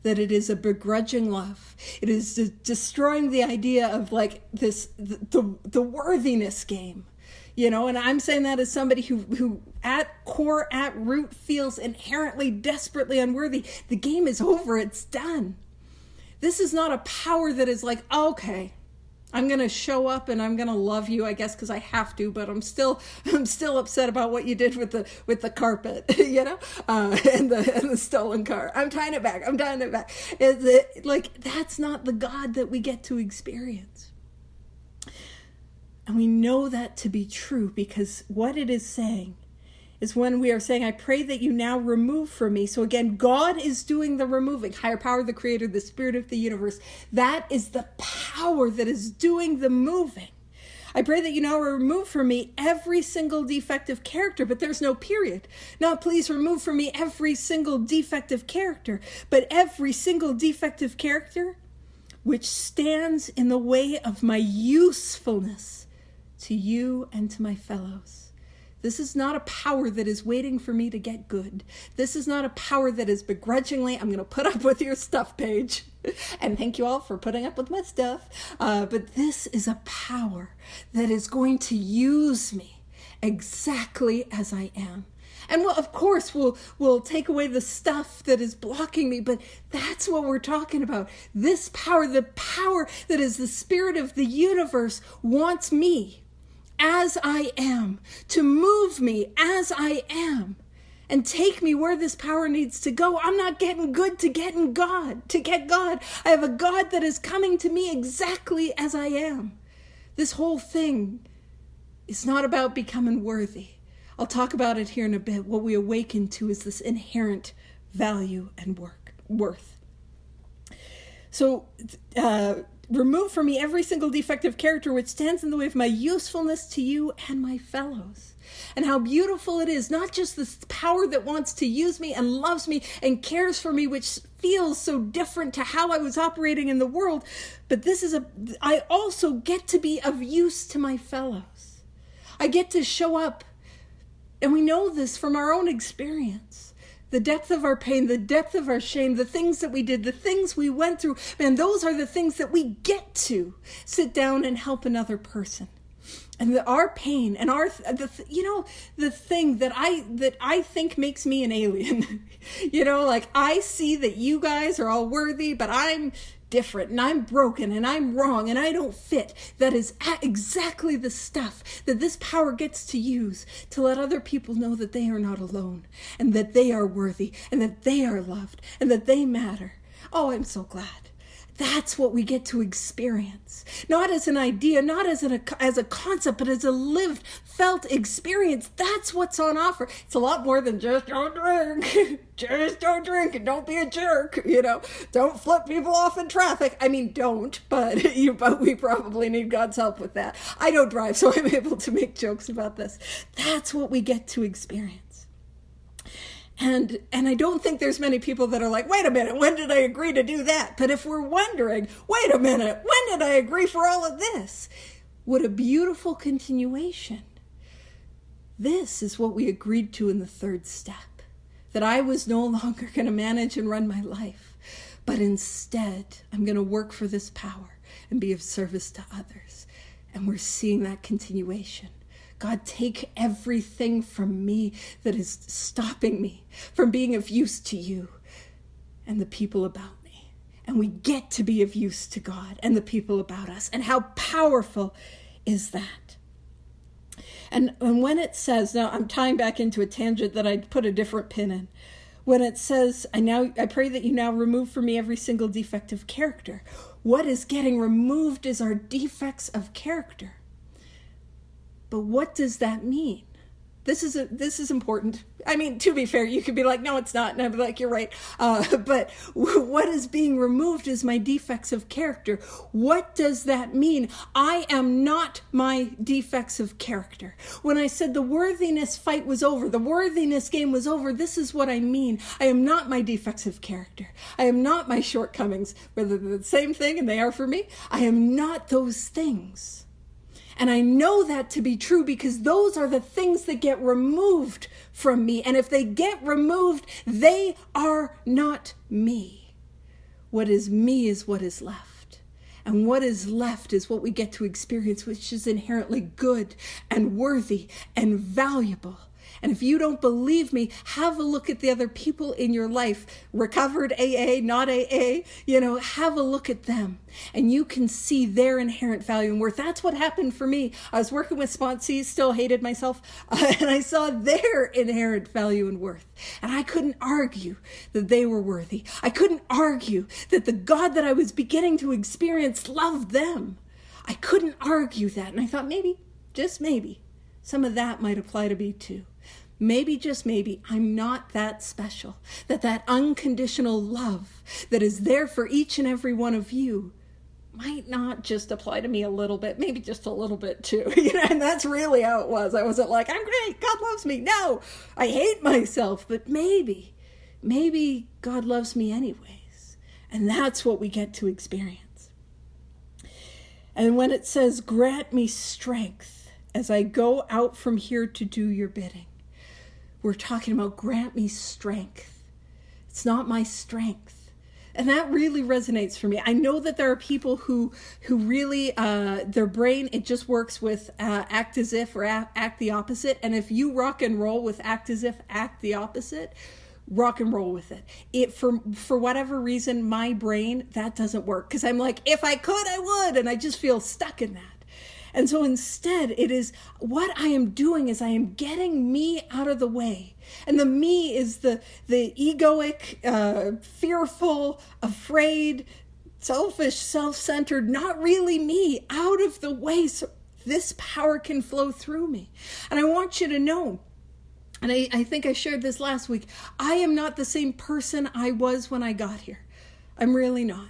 that it is a begrudging love. It is destroying the idea of like this, the worthiness game, and I'm saying that as somebody who at core, at root, feels inherently, desperately unworthy. The game is over. It's done. This is not a power that is like, okay, I'm going to show up and I'm going to love you, I guess, because I have to, but I'm still upset about what you did with the carpet, and the stolen car. I'm tying it back. That's not the God that we get to experience. And we know that to be true because what it is saying is when we are saying, I pray that you now remove from me. So again, God is doing the removing. Higher power, the creator, the spirit of the universe. That is the power that is doing the moving. I pray that you now remove from me every single defective character, but there's no period. Now, please remove from me every single defective character, but every single defective character which stands in the way of my usefulness to you and to my fellows. This is not a power that is waiting for me to get good. This is not a power that is begrudgingly, I'm going to put up with your stuff, Paige. And thank you all for putting up with my stuff. But this is a power that is going to use me exactly as I am. And well, of course, we'll take away the stuff that is blocking me, but that's what we're talking about. This power, the power that is the spirit of the universe, wants me as I am, to move me as I am, and take me where this power needs to go. I'm not getting good to get God. I have a God that is coming to me exactly as I am. This whole thing is not about becoming worthy. I'll talk about it here in a bit. What we awaken to is this inherent value and worth. So, remove from me every single defective character which stands in the way of my usefulness to you and my fellows. And how beautiful it is, not just this power that wants to use me and loves me and cares for me, which feels so different to how I was operating in the world, but I also get to be of use to my fellows. I get to show up, and we know this from our own experience. The depth of our pain, the depth of our shame, the things that we did, the things we went through, man, those are the things that we get to sit down and help another person. And our pain and the thing that I think makes me an alien, I see that you guys are all worthy, but I'm different and I'm broken and I'm wrong and I don't fit. That is exactly the stuff that this power gets to use to let other people know that they are not alone and that they are worthy and that they are loved and that they matter. Oh, I'm so glad. That's what we get to experience. Not as an idea, not as a concept, but as a lived, felt experience. That's what's on offer. It's a lot more than just don't drink. Just don't drink and don't be a jerk. Don't flip people off in traffic. I mean, don't, but we probably need God's help with that. I don't drive, so I'm able to make jokes about this. That's what we get to experience. And I don't think there's many people that are like, wait a minute, when did I agree to do that? But if we're wondering, wait a minute, when did I agree for all of this? What a beautiful continuation. This is what we agreed to in the third step, that I was no longer going to manage and run my life, but instead I'm going to work for this power and be of service to others. And we're seeing that continuation. God, take everything from me that is stopping me from being of use to you. and the people about me. And we get to be of use to God and the people about us. And how powerful is that? And when it says, now I'm tying back into a tangent that I put a different pin in. When it says, I pray that you now remove from me every single defect of character. What is getting removed is our defects of character. But what does that mean? This is important. I mean, to be fair, you could be like, no, it's not. And I'd be like, you're right. But what is being removed is my defects of character. What does that mean? I am not my defects of character. When I said the worthiness fight was over, the worthiness game was over, this is what I mean. I am not my defects of character. I am not my shortcomings, whether they're the same thing and they are for me. I am not those things. And I know that to be true because those are the things that get removed from me. And if they get removed, they are not me. What is me is what is left. And what is left is what we get to experience, which is inherently good and worthy and valuable. And if you don't believe me, have a look at the other people in your life, recovered AA, not AA, have a look at them. And you can see their inherent value and worth. That's what happened for me. I was working with sponsees, still hated myself, and I saw their inherent value and worth. And I couldn't argue that they were worthy. I couldn't argue that the God that I was beginning to experience loved them. I couldn't argue that. And I thought maybe, just maybe, some of that might apply to me too. Maybe, just maybe, I'm not that special. That unconditional love that is there for each and every one of you might not just apply to me a little bit, maybe just a little bit too. And that's really how it was. I wasn't like, I'm great, God loves me. No, I hate myself, but maybe God loves me anyways. And that's what we get to experience. And when it says, grant me strength as I go out from here to do your bidding, we're talking about grant me strength. It's not my strength. And that really resonates for me. I know that there are people who really, their brain, it just works with act as if or act the opposite. And if you rock and roll with act as if, act the opposite, rock and roll with it. For whatever reason, my brain, that doesn't work. Because I'm like, if I could, I would. And I just feel stuck in that. And so instead, it is what I am doing is I am getting me out of the way. And the me is the egoic, fearful, afraid, selfish, self-centered, not really me, out of the way so this power can flow through me. And I want you to know, and I think I shared this last week, I am not the same person I was when I got here. I'm really not.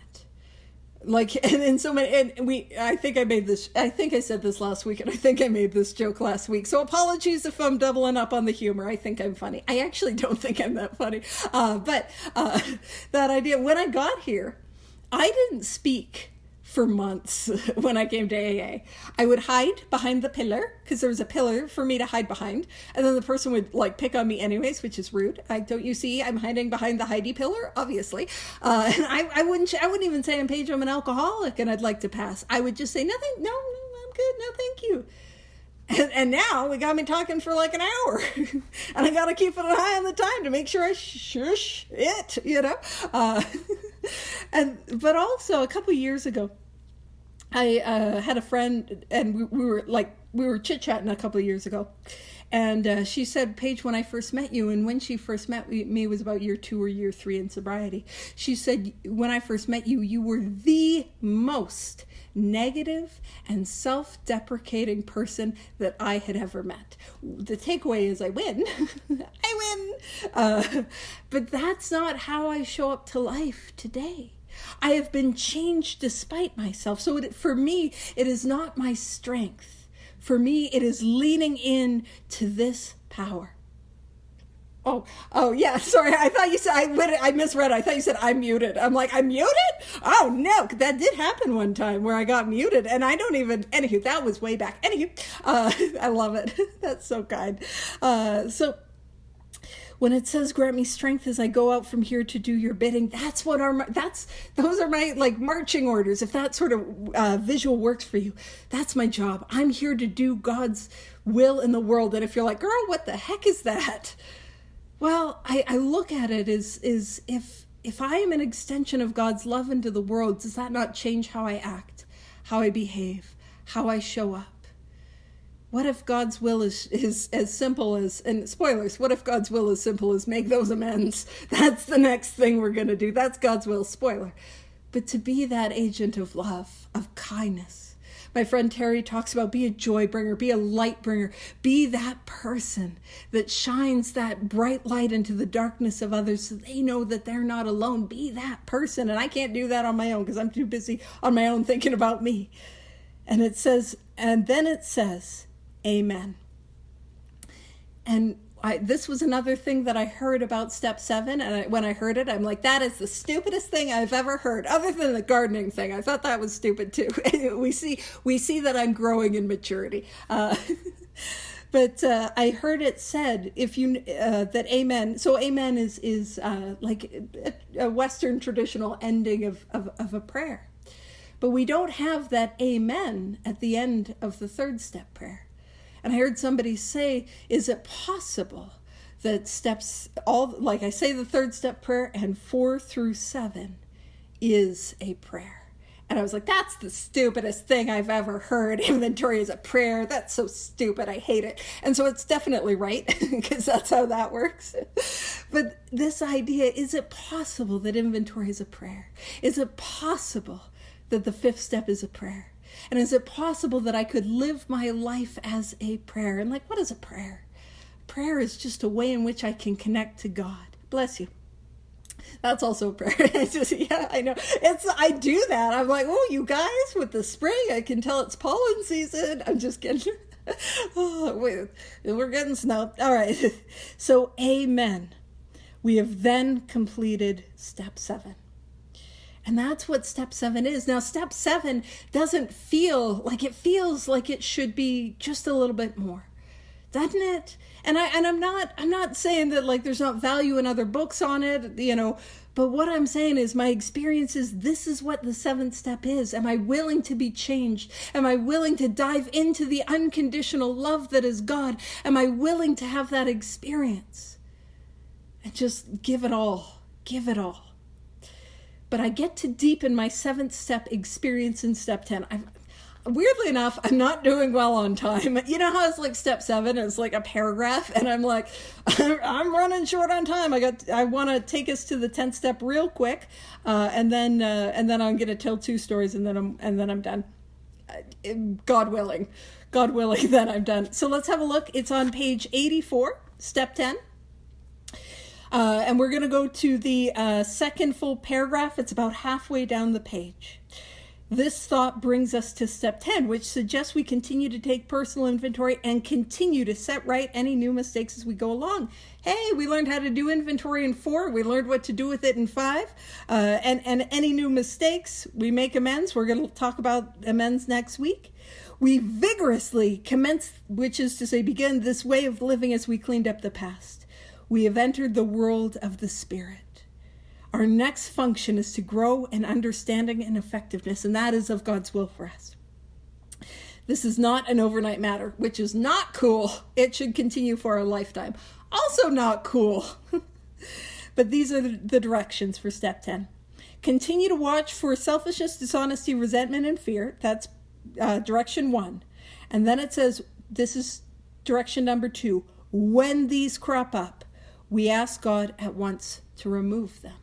Like, and so many, I think I said this last week, and I think I made this joke last week. So apologies if I'm doubling up on the humor. I think I'm funny. I actually don't think I'm that funny. But that idea, when I got here, I didn't speak for months when I came to AA. I would hide behind the pillar because there was a pillar for me to hide behind. And then the person would pick on me anyways, which is rude. Don't you see I'm hiding behind the Heidi pillar? Obviously. And I wouldn't even say, Paige, I'm an alcoholic and I'd like to pass. I would just say, nothing. No, I'm good. No, thank you. And now we got me talking for an hour and I got to keep an eye on the time to make sure I shush it, but also a couple years ago, I had a friend and we were chit-chatting a couple of years ago. And she said, Paige, when I first met you, and when she first met me was about year 2 or year 3 in sobriety. She said, when I first met you, you were the most negative and self-deprecating person that I had ever met. The takeaway is I win. I win. But that's not how I show up to life today. I have been changed despite myself. So for me, it is not my strength. For me, it is leaning in to this power. Oh, yeah, sorry. I thought you said, I misread. I thought you said I'm muted. I'm like, I'm muted? Oh, no, that did happen one time where I got muted and I don't even, anywho, that was way back. Anywho, I love it. That's so kind. So when it says, grant me strength as I go out from here to do your bidding, those are my marching orders. If that sort of visual works for you, that's my job. I'm here to do God's will in the world. And if you're like, girl, what the heck is that? Well, I look at it as if if I am an extension of God's love into the world, does that not change how I act, how I behave, how I show up? What if God's will is as simple as, and spoilers, what if God's will is simple as make those amends? That's the next thing we're going to do. That's God's will, spoiler. But to be that agent of love, of kindness. My friend Terry talks about be a joy bringer, be a light bringer, be that person that shines that bright light into the darkness of others so they know that they're not alone. Be that person. And I can't do that on my own because I'm too busy on my own thinking about me. And then it says, amen. And this was another thing that I heard about step 7. And when I heard it, I'm like, that is the stupidest thing I've ever heard, other than the gardening thing. I thought that was stupid too. we see that I'm growing in maturity. But I heard it said, that amen. So amen is like a Western traditional ending of a prayer. But we don't have that amen at the end of the 3rd step prayer. And I heard somebody say, is it possible that like I say the 3rd step prayer and 4 through 7 is a prayer? And I was like, that's the stupidest thing I've ever heard. Inventory is a prayer. That's so stupid. I hate it. And so it's definitely right, because that's how that works. But this idea, is it possible that inventory is a prayer? Is it possible that the 5th step is a prayer? And is it possible that I could live my life as a prayer? And like, what is a prayer? Prayer is just a way in which I can connect to God. Bless you. That's also a prayer. Yeah, I know. I do that. I'm like, oh, you guys, with the spring, I can tell it's pollen season. I'm just kidding. Oh, wait, we're getting snow. All right. So, amen. We have then completed step 7. And that's what step 7 is. Now, step 7 doesn't feel like it feels like it should be just a little bit more, doesn't it? And I'm not saying that like there's not value in other books on it, but what I'm saying is my experience is this is what the 7th step is. Am I willing to be changed? Am I willing to dive into the unconditional love that is God? Am I willing to have that experience and just give it all? Give it all. But I get to deepen my 7th step experience in step 10. Weirdly enough, I'm not doing well on time. You know how it's like step 7, it's like a paragraph, and I'm like, I'm running short on time. I want to take us to the 10th step real quick, and then I'm gonna tell 2 stories, and then I'm done. God willing, then I'm done. So let's have a look. It's on page 84, step 10. And we're going to go to the 2nd full paragraph. It's about halfway down the page. This thought brings us to step 10, which suggests we continue to take personal inventory and continue to set right any new mistakes as we go along. Hey, we learned how to do inventory in 4. We learned what to do with it in 5. And any new mistakes, we make amends. We're going to talk about amends next week. We vigorously commence, which is to say begin, this way of living as we cleaned up the past. We have entered the world of the Spirit. Our next function is to grow in understanding and effectiveness, and that is of God's will for us. This is not an overnight matter, which is not cool. It should continue for a lifetime. Also not cool. But these are the directions for step 10. Continue to watch for selfishness, dishonesty, resentment, and fear. That's direction 1. And then it says, this is direction number 2. When these crop up, we ask God at once to remove them.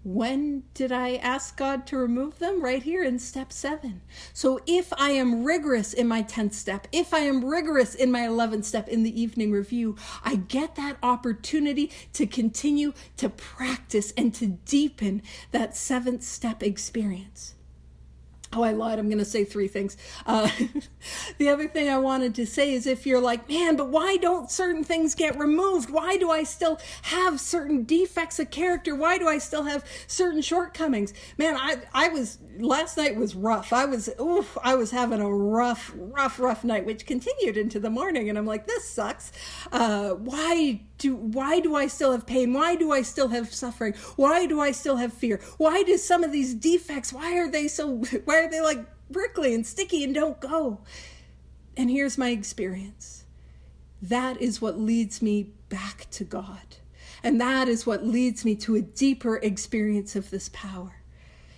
When did I ask God to remove them? Right here in step 7. So if I am rigorous in my 10th step, if I am rigorous in my 11th step in the evening review, I get that opportunity to continue to practice and to deepen that 7th step experience. Oh, I lied. I'm going to say 3 things. The other thing I wanted to say is if you're like, man, but why don't certain things get removed? Why do I still have certain defects of character? Why do I still have certain shortcomings? Man, last night was rough. I was having a rough night, which continued into the morning. And I'm like, this sucks. Why do I still have pain? Why do I still have suffering? Why do I still have fear? Why do some of these defects, why are they like prickly and sticky and don't go? And here's my experience. That is what leads me back to God. And that is what leads me to a deeper experience of this power.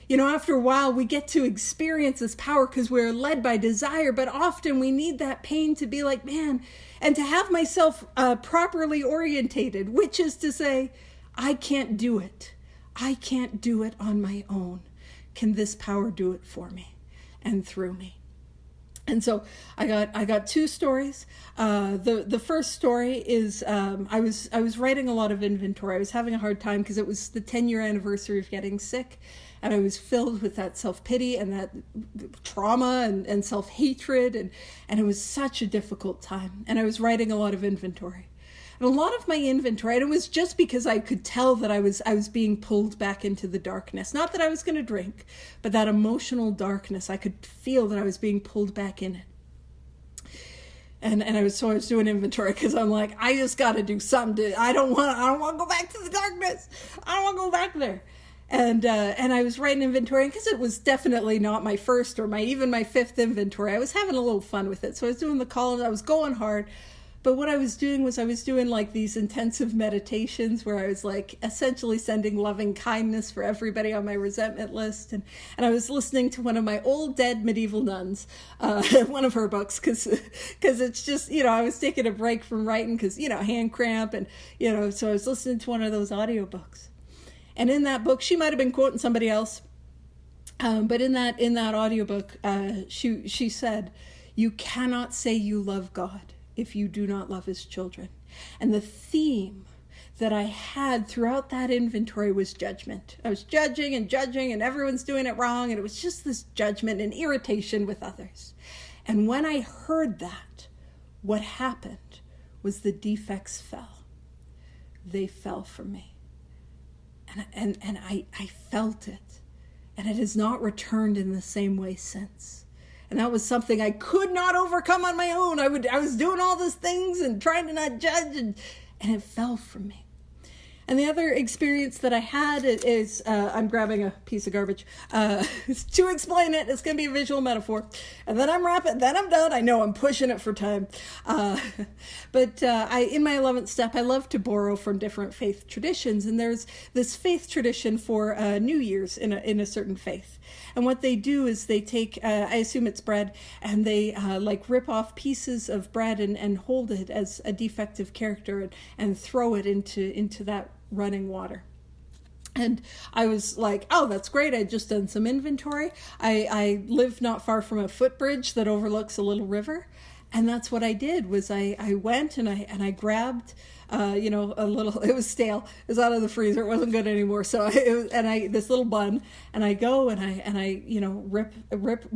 You know, after a while, we get to experience this power because we're led by desire, but often we need that pain to be like, man, and to have myself properly orientated, which is to say, I can't do it. I can't do it on my own. Can this power do it for me and through me? And so I got two stories. The first story is I was writing a lot of inventory. I was having a hard time because it was the 10-year anniversary of getting sick, and I was filled with that self-pity and that trauma and self-hatred, and it was such a difficult time. And I was writing a lot of inventory. And a lot of my inventory, and it was just because I could tell that I was being pulled back into the darkness. Not that I was going to drink, but that emotional darkness. I could feel that I was being pulled back in it. And I was doing inventory because I'm like, I just got to do something. I don't want to go back to the darkness. I don't want to go back there. And I was writing inventory because it was definitely not my first or even my fifth inventory. I was having a little fun with it. So I was doing the columns. I was going hard. But what I was doing was I was doing like these intensive meditations where I was like essentially sending loving kindness for everybody on my resentment list. And I was listening to one of my old dead medieval nuns, one of her books, because it's just, you know, I was taking a break from writing because, you know, hand cramp. And, you know, so I was listening to one of those audiobooks. And in that book, she might have been quoting somebody else. But in that audiobook, she said, "You cannot say you love God if you do not love his children." And the theme that I had throughout that inventory was judgment. I was judging and everyone's doing it wrong. And it was just this judgment and irritation with others. And when I heard that, what happened was the defects fell. They fell for me. And I felt it. And it has not returned in the same way since. And that was something I could not overcome on my own. I was doing all these things and trying to not judge, and it fell from me. And the other experience that I had is, I'm grabbing a piece of garbage. To explain it, it's going to be a visual metaphor. And then I'm done. I know I'm pushing it for time. But in my 11th step, I love to borrow from different faith traditions. And there's this faith tradition for New Year's in a certain faith. And what they do is they take, I assume it's bread, and they like rip off pieces of bread and hold it as a defective character and throw it into that running water. And I was like, oh, that's great. I'd just done some inventory. I live not far from a footbridge that overlooks a little river. And that's what I did was I went and I grabbed, a little, it was stale. It was out of the freezer. It wasn't good anymore. So this little bun, and I go and I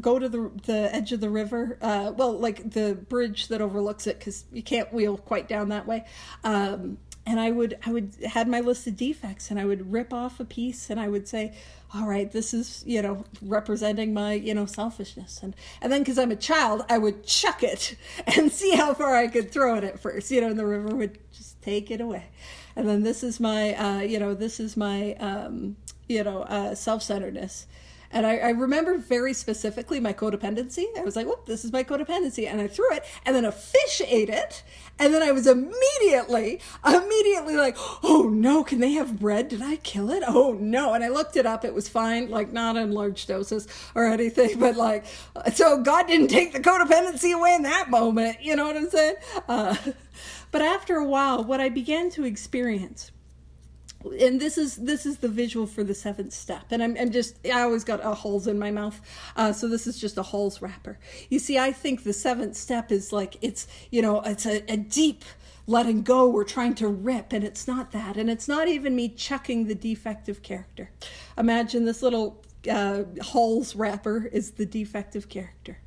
go to the edge of the river. Like the bridge that overlooks it, because you can't wheel quite down that way. And I would had my list of defects, and I would rip off a piece, and I would say, all right, this is, representing my, selfishness. And then, because I'm a child, I would chuck it and see how far I could throw it at first, and the river would just take it away. And then this is my, self-centeredness. And I remember very specifically my codependency. I was like, whoop, this is my codependency. And I threw it, and then a fish ate it. And then I was immediately like, oh no, can they have bread? Did I kill it? Oh no. And I looked it up. It was fine, like not in large doses or anything, but like, so God didn't take the codependency away in that moment. You know what I'm saying? But after a while, what I began to experience, and this is the visual for the 7th step. And I always got holes in my mouth. So this is just a holes wrapper. You see, I think the 7th step is like, it's a deep letting go. We're trying to rip, and it's not that. And it's not even me chucking the defective character. Imagine this little holes wrapper is the defective character.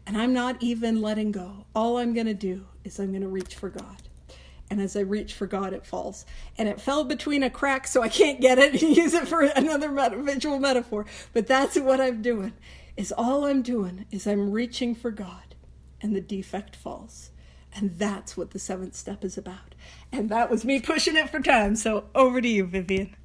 And I'm not even letting go. All I'm going to do is I'm going to reach for God. And as I reach for God, it falls. And it fell between a crack, so I can't get it and use it for another visual metaphor. But that's what I'm doing. All I'm doing is I'm reaching for God, and the defect falls. And that's what the 7th step is about. And that was me pushing it for time. So over to you, Vivian.